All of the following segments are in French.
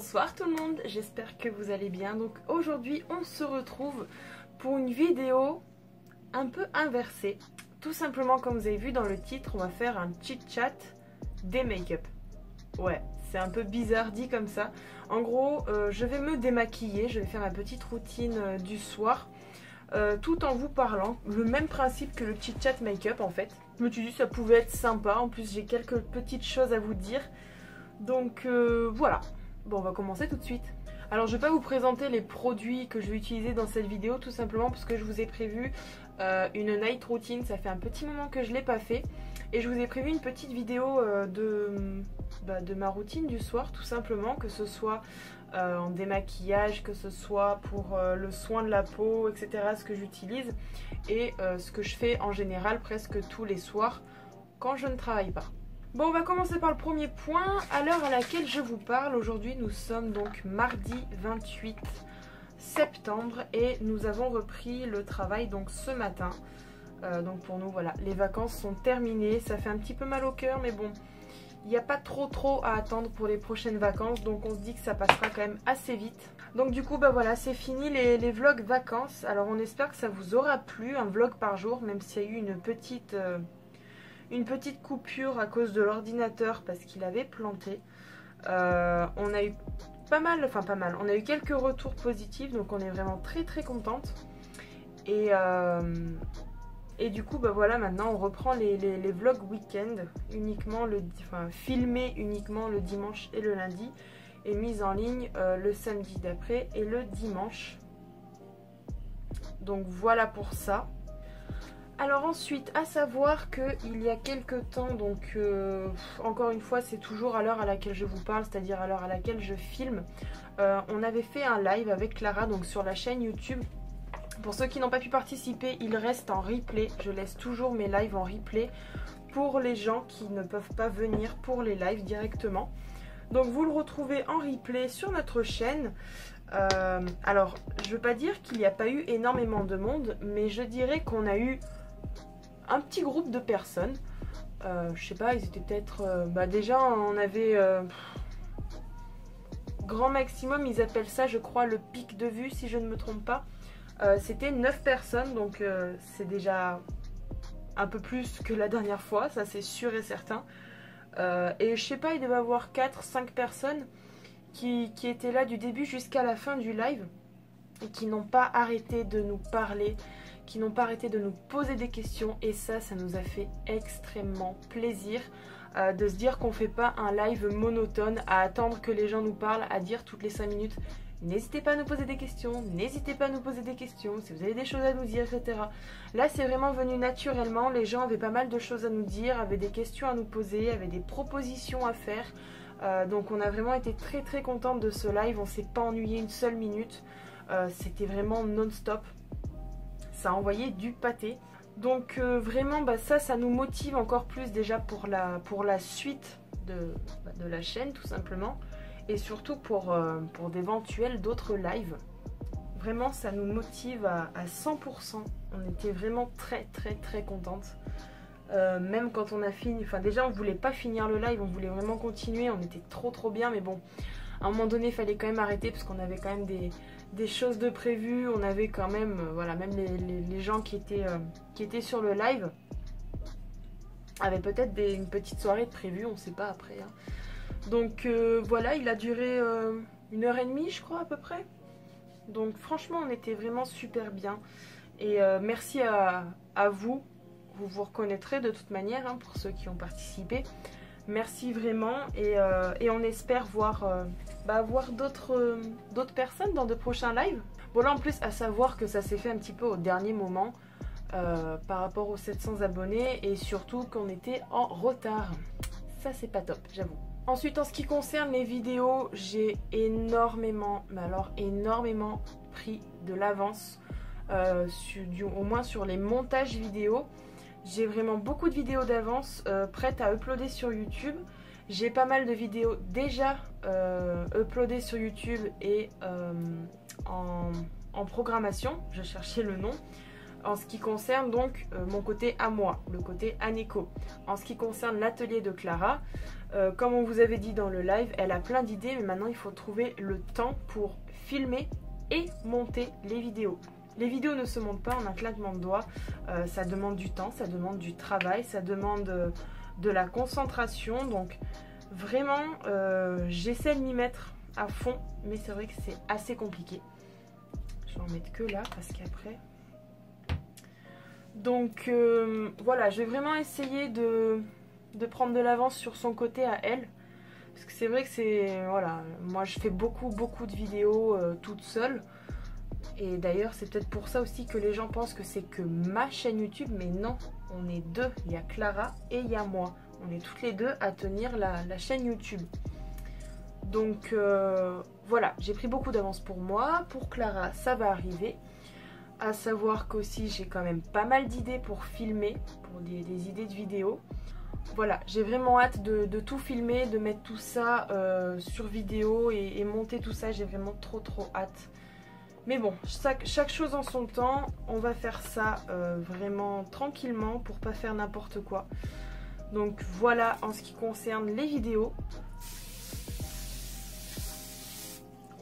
Bonsoir tout le monde, j'espère que vous allez bien. Donc aujourd'hui on se retrouve pour une vidéo un peu inversée. Tout simplement comme vous avez vu dans le titre, on va faire un chit-chat des make-up. Ouais, c'est un peu bizarre dit comme ça. En gros, je vais me démaquiller, je vais faire ma petite routine du soir. Tout en vous parlant, le même principe que le chit-chat make-up en fait. Je me suis dit que ça pouvait être sympa, en plus j'ai quelques petites choses à vous dire. Donc voilà. Bon, on va commencer tout de suite. Alors je vais pas vous présenter les produits que je vais utiliser dans cette vidéo, tout simplement parce que je vous ai prévu une night routine. Ça fait un petit moment que je l'ai pas fait. Et je vous ai prévu une petite vidéo de ma routine du soir, tout simplement, que ce soit en démaquillage, que ce soit pour le soin de la peau, etc. Ce que j'utilise et ce que je fais en général presque tous les soirs quand je ne travaille pas. Bon, on va commencer par le premier point. À l'heure à laquelle je vous parle, aujourd'hui nous sommes donc mardi 28 septembre et nous avons repris le travail donc ce matin. Donc pour nous, voilà, les vacances sont terminées. Ça fait un petit peu mal au cœur, mais bon, il n'y a pas trop à attendre pour les prochaines vacances. Donc on se dit que ça passera quand même assez vite. Donc du coup, bah voilà, c'est fini les vlogs vacances. Alors on espère que ça vous aura plu, un vlog par jour, même s'il y a eu une petite coupure à cause de l'ordinateur parce qu'il avait planté. On a eu pas mal, on a eu quelques retours positifs, donc on est vraiment très contente. Et du coup, bah voilà, maintenant on reprend les vlogs week-end, filmés uniquement le dimanche et le lundi, et mis en ligne le samedi d'après et le dimanche. Donc voilà pour ça. Alors ensuite, à savoir qu'il y a quelques temps, donc encore une fois c'est toujours à l'heure à laquelle je vous parle, c'est-à-dire à l'heure à laquelle je filme, on avait fait un live avec Clara donc sur la chaîne YouTube. Pour ceux qui n'ont pas pu participer, il reste en replay, je laisse toujours mes lives en replay pour les gens qui ne peuvent pas venir pour les lives directement. Donc vous le retrouvez en replay sur notre chaîne. Alors je ne veux pas dire qu'il n'y a pas eu énormément de monde, mais je dirais qu'on a eu un petit groupe de personnes. Je sais pas, ils étaient peut-être... déjà on avait... grand maximum, ils appellent ça je crois le pic de vue si je ne me trompe pas. C'était 9 personnes, donc c'est déjà un peu plus que la dernière fois, ça c'est sûr et certain. Et je sais pas, il devait y avoir 4-5 personnes qui étaient là du début jusqu'à la fin du live et qui n'ont pas arrêté de nous parler, qui n'ont pas arrêté de nous poser des questions, et ça nous a fait extrêmement plaisir de se dire qu'on fait pas un live monotone à attendre que les gens nous parlent, à dire toutes les 5 minutes n'hésitez pas à nous poser des questions, n'hésitez pas à nous poser des questions, si vous avez des choses à nous dire, etc. Là c'est vraiment venu naturellement, les gens avaient pas mal de choses à nous dire, avaient des questions à nous poser, avaient des propositions à faire. Donc on a vraiment été très contente de ce live, on s'est pas ennuyé une seule minute, c'était vraiment non-stop, ça a envoyé du pâté. Donc vraiment ça nous motive encore plus déjà pour la suite de la chaîne tout simplement. Et surtout pour d'éventuels d'autres lives. Vraiment ça nous motive à 100%. On était vraiment très contente. Même quand on a fini, déjà on voulait pas finir le live, on voulait vraiment continuer, on était trop bien, mais bon, à un moment donné il fallait quand même arrêter parce qu'on avait quand même des choses de prévues, on avait quand même, voilà, même les gens qui étaient sur le live avaient peut-être une petite soirée de prévue, on sait pas après, hein. Donc voilà, il a duré 1h30 je crois à peu près. Donc franchement on était vraiment super bien. Et merci à vous. Vous reconnaîtrez de toute manière hein, pour ceux qui ont participé. Merci vraiment. Et on espère voir d'autres personnes dans de prochains lives. Bon là en plus à savoir que ça s'est fait un petit peu au dernier moment par rapport aux 700 abonnés. Et surtout qu'on était en retard. Ça c'est pas top, j'avoue. Ensuite, en ce qui concerne les vidéos, j'ai énormément, mais alors énormément pris de l'avance, au moins sur les montages vidéo. J'ai vraiment beaucoup de vidéos d'avance prêtes à uploader sur YouTube. J'ai pas mal de vidéos déjà uploadées sur YouTube et en programmation, je cherchais le nom. En ce qui concerne donc mon côté à moi, le côté Aneko. En ce qui concerne l'atelier de Clara, comme on vous avait dit dans le live, elle a plein d'idées, mais maintenant il faut trouver le temps pour filmer et monter les vidéos. Les vidéos ne se montent pas en un claquement de doigts, ça demande du temps, ça demande du travail, ça demande de la concentration. Donc vraiment, j'essaie de m'y mettre à fond, mais c'est vrai que c'est assez compliqué. Je vais en mettre que là parce qu'après... Donc voilà, je vais vraiment essayer de prendre de l'avance sur son côté à elle. Parce que c'est vrai que c'est... Voilà, moi je fais beaucoup de vidéos toute seule. Et d'ailleurs c'est peut-être pour ça aussi que les gens pensent que c'est que ma chaîne YouTube. Mais non, on est deux. Il y a Clara et il y a moi. On est toutes les deux à tenir la chaîne YouTube. Donc voilà, j'ai pris beaucoup d'avance pour moi. Pour Clara, ça va arriver. À savoir qu'aussi j'ai quand même pas mal d'idées pour filmer, pour des idées de vidéos. Voilà, j'ai vraiment hâte de tout filmer, de mettre tout ça sur vidéo et monter tout ça. J'ai vraiment trop hâte. Mais bon, chaque chose en son temps. On va faire ça vraiment tranquillement pour pas faire n'importe quoi. Donc voilà en ce qui concerne les vidéos.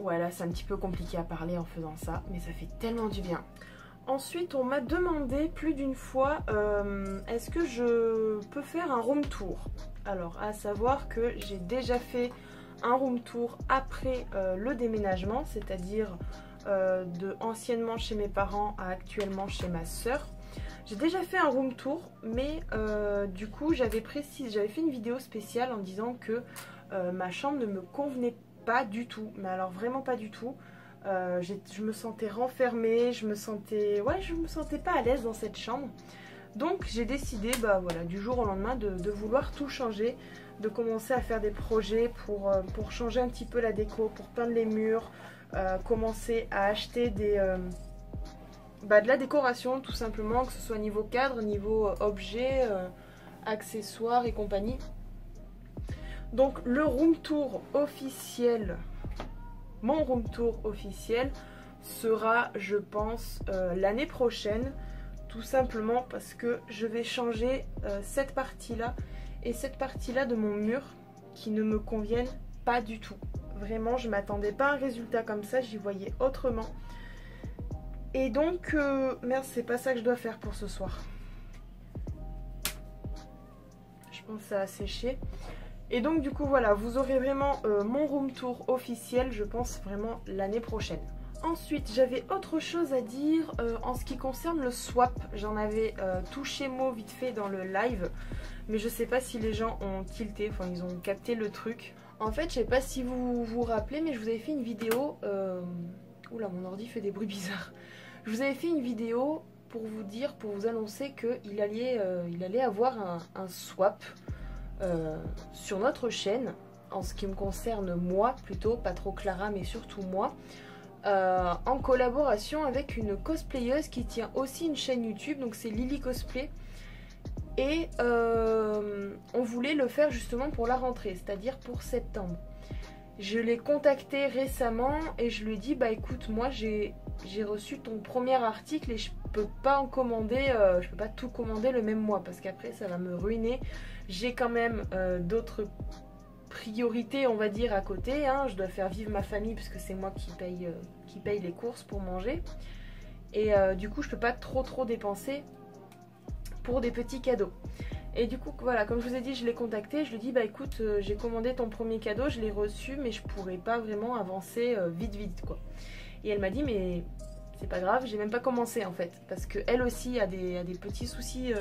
Voilà, c'est un petit peu compliqué à parler en faisant ça, mais ça fait tellement du bien. Ensuite, on m'a demandé plus d'une fois est-ce que je peux faire un room tour. Alors, à savoir que j'ai déjà fait un room tour après le déménagement, c'est-à-dire de anciennement chez mes parents à actuellement chez ma soeur. J'ai déjà fait un room tour, mais du coup, j'avais fait une vidéo spéciale en disant que ma chambre ne me convenait pas du tout, mais alors vraiment pas du tout. Je me sentais renfermée, je me sentais pas à l'aise dans cette chambre. Donc j'ai décidé voilà, du jour au lendemain de vouloir tout changer, de commencer à faire des projets pour changer un petit peu la déco, pour peindre les murs, commencer à acheter de la décoration tout simplement, que ce soit niveau cadre, niveau objet, accessoires et compagnie. Donc le room tour officiel, mon room tour officiel sera, je pense, l'année prochaine. Tout simplement parce que je vais changer cette partie-là et cette partie-là de mon mur qui ne me conviennent pas du tout. Vraiment, je ne m'attendais pas à un résultat comme ça, j'y voyais autrement. Et donc, merde, c'est pas ça que je dois faire pour ce soir. Je pense que ça a séché. Et donc du coup voilà, vous aurez vraiment mon room tour officiel, je pense vraiment l'année prochaine. Ensuite j'avais autre chose à dire en ce qui concerne le swap. J'en avais touché mot vite fait dans le live, mais je sais pas si les gens ont tilté, enfin ils ont capté le truc. En fait je sais pas si vous vous rappelez, mais je vous avais fait une vidéo... Oula, mon ordi fait des bruits bizarres. Je vous avais fait une vidéo pour vous dire, pour vous annoncer qu'il allait avoir un swap sur notre chaîne, en ce qui me concerne moi plutôt, pas trop Clara mais surtout moi, en collaboration avec une cosplayeuse qui tient aussi une chaîne YouTube, donc c'est Lily Cosplay, et on voulait le faire justement pour la rentrée, c'est-à-dire pour septembre. Je l'ai contacté récemment et je lui ai dit bah écoute, moi j'ai reçu ton premier article et je peux pas en commander, je peux pas tout commander le même mois parce qu'après ça va me ruiner. J'ai quand même d'autres priorités on va dire à côté, hein. Je dois faire vivre ma famille puisque c'est moi qui paye les courses pour manger. Et du coup je peux pas trop dépenser pour des petits cadeaux. Et du coup voilà, comme je vous ai dit, je l'ai contacté, je lui ai dit bah écoute, j'ai commandé ton premier cadeau, je l'ai reçu mais je pourrais pas vraiment avancer vite quoi. Et elle m'a dit mais c'est pas grave, j'ai même pas commencé en fait, parce que elle aussi a des petits soucis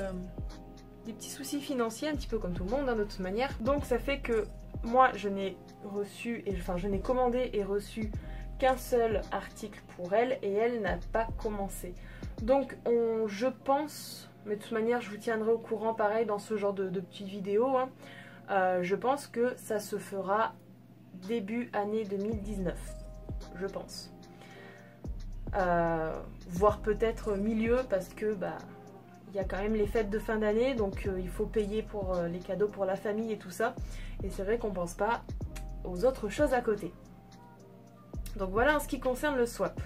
financiers, un petit peu comme tout le monde hein, de toute manière. Donc ça fait que moi je n'ai commandé et reçu qu'un seul article pour elle et elle n'a pas commencé. Donc je pense, mais de toute manière je vous tiendrai au courant pareil dans ce genre de petites vidéos, hein, je pense que ça se fera début année 2019, je pense. Voire peut-être milieu parce que il y a quand même les fêtes de fin d'année, donc il faut payer pour les cadeaux pour la famille et tout ça, et c'est vrai qu'on pense pas aux autres choses à côté. Donc voilà en ce qui concerne le swap.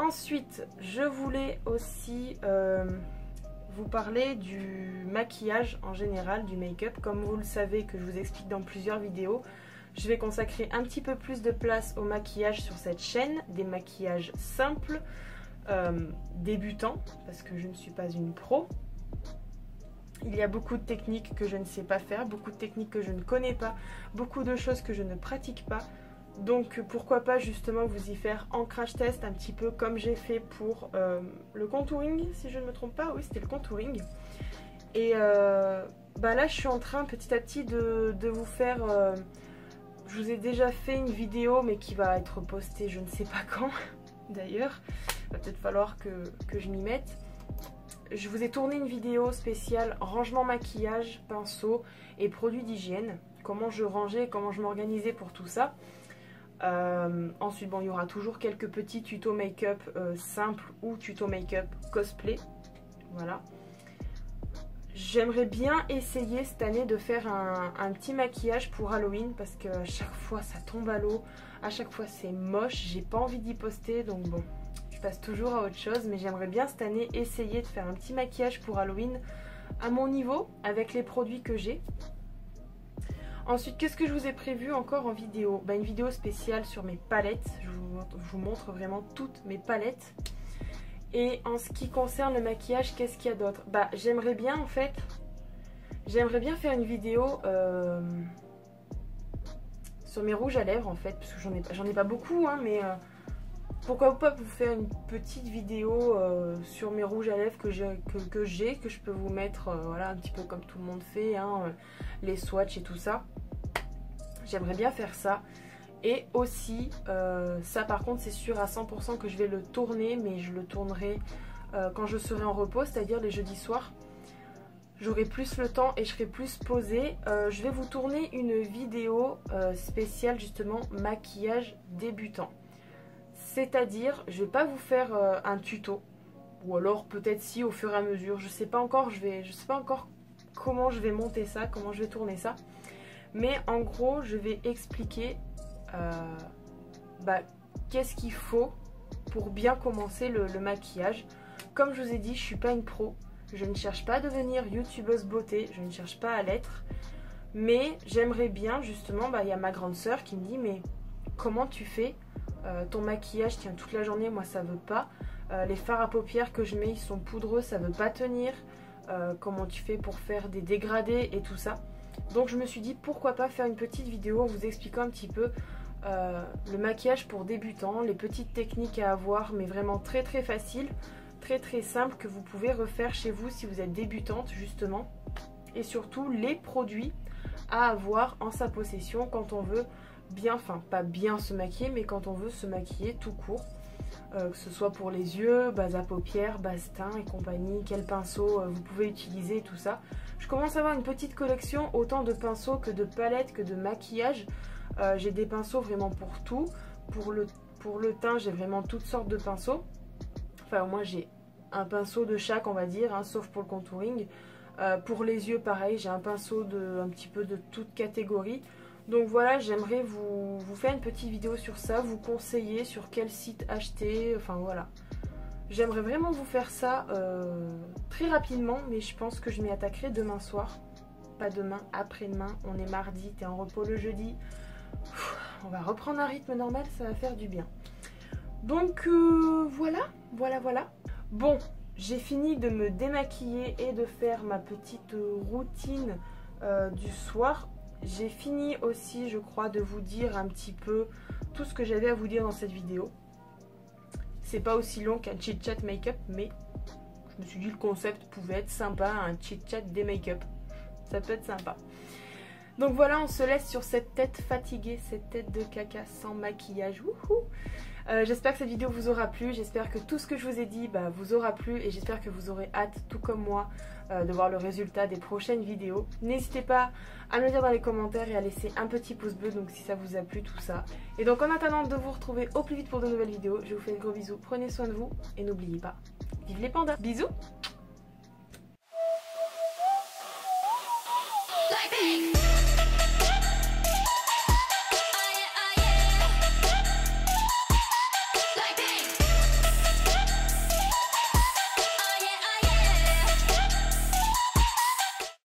Ensuite, je voulais aussi vous parler du maquillage en général, du make-up. Comme vous le savez, que je vous explique dans plusieurs vidéos, je vais consacrer un petit peu plus de place au maquillage sur cette chaîne, des maquillages simples, débutants, parce que je ne suis pas une pro. Il y a beaucoup de techniques que je ne sais pas faire, beaucoup de techniques que je ne connais pas, beaucoup de choses que je ne pratique pas. Donc pourquoi pas justement vous y faire en crash test, un petit peu comme j'ai fait pour le contouring, si je ne me trompe pas. Oui, c'était le contouring. Et là je suis en train petit à petit de vous faire... je vous ai déjà fait une vidéo mais qui va être postée je ne sais pas quand d'ailleurs. Il va peut-être falloir que je m'y mette. Je vous ai tourné une vidéo spéciale rangement maquillage, pinceau et produits d'hygiène. Comment je rangeais, comment je m'organisais pour tout ça. Ensuite, bon, il y aura toujours quelques petits tutos make-up simples ou tutos make-up cosplay. Voilà. J'aimerais bien essayer cette année de faire un petit maquillage pour Halloween parce qu'à chaque fois ça tombe à l'eau, à chaque fois c'est moche, j'ai pas envie d'y poster donc bon, je passe toujours à autre chose. Mais j'aimerais bien cette année essayer de faire un petit maquillage pour Halloween à mon niveau avec les produits que j'ai. Ensuite, qu'est-ce que je vous ai prévu encore en vidéo? Une vidéo spéciale sur mes palettes. Je vous montre vraiment toutes mes palettes. Et en ce qui concerne le maquillage, qu'est-ce qu'il y a d'autre? J'aimerais bien en fait, j'aimerais bien faire une vidéo sur mes rouges à lèvres en fait, parce que j'en ai pas beaucoup, hein, mais pourquoi pas vous faire une petite vidéo sur mes rouges à lèvres que je peux vous mettre, voilà, un petit peu comme tout le monde fait, hein, les swatchs et tout ça. J'aimerais bien faire ça. Et aussi, ça par contre c'est sûr à 100% que je vais le tourner, mais je le tournerai quand je serai en repos, c'est-à-dire les jeudis soirs. J'aurai plus le temps et je serai plus posée. Je vais vous tourner une vidéo spéciale justement maquillage débutant. C'est-à-dire, je vais pas vous faire un tuto, ou alors peut-être si au fur et à mesure, je sais pas encore, je sais pas encore comment je vais monter ça, comment je vais tourner ça. Mais en gros, je vais expliquer qu'est-ce qu'il faut pour bien commencer le maquillage. Comme je vous ai dit, je suis pas une pro, je ne cherche pas à devenir youtubeuse beauté, je ne cherche pas à l'être. Mais j'aimerais bien justement, il y a ma grande sœur qui me dit mais comment tu fais? Ton maquillage tient toute la journée, moi ça veut pas. Les fards à paupières que je mets ils sont poudreux, ça veut pas tenir. Comment tu fais pour faire des dégradés et tout ça. Donc je me suis dit pourquoi pas faire une petite vidéo en vous expliquant un petit peu le maquillage pour débutants, les petites techniques à avoir, mais vraiment très très faciles, très très simples que vous pouvez refaire chez vous si vous êtes débutante justement. Et surtout les produits à avoir en sa possession quand on veut bien, enfin pas bien se maquiller, mais quand on veut se maquiller tout court. Que ce soit pour les yeux, base à paupières, base teint et compagnie, quel pinceau vous pouvez utiliser, tout ça. Je commence à avoir une petite collection autant de pinceaux que de palettes, que de maquillage. J'ai des pinceaux vraiment pour tout. Pour le teint, j'ai vraiment toutes sortes de pinceaux. Enfin, moi j'ai un pinceau de chaque, on va dire, hein, sauf pour le contouring. Pour les yeux, pareil, j'ai un pinceau un petit peu de toute catégorie. Donc voilà, j'aimerais vous faire une petite vidéo sur ça, vous conseiller sur quel site acheter, enfin voilà. J'aimerais vraiment vous faire ça très rapidement, mais je pense que je m'y attaquerai demain soir. Pas demain, après-demain, on est mardi, t'es en repos le jeudi. On va reprendre un rythme normal, ça va faire du bien. Donc voilà. Bon, j'ai fini de me démaquiller et de faire ma petite routine du soir. J'ai fini aussi, je crois, de vous dire un petit peu tout ce que j'avais à vous dire dans cette vidéo. C'est pas aussi long qu'un chit-chat make-up, mais je me suis dit le concept pouvait être sympa, un chit-chat des make-up. Ça peut être sympa. Donc voilà, on se laisse sur cette tête fatiguée, cette tête de caca sans maquillage. Wouhou! J'espère que cette vidéo vous aura plu, j'espère que tout ce que je vous ai dit vous aura plu et j'espère que vous aurez hâte, tout comme moi, de voir le résultat des prochaines vidéos. N'hésitez pas à me le dire dans les commentaires et à laisser un petit pouce bleu donc si ça vous a plu tout ça. Et donc en attendant de vous retrouver au plus vite pour de nouvelles vidéos, je vous fais de gros bisous, prenez soin de vous et n'oubliez pas, vive les pandas! Bisous!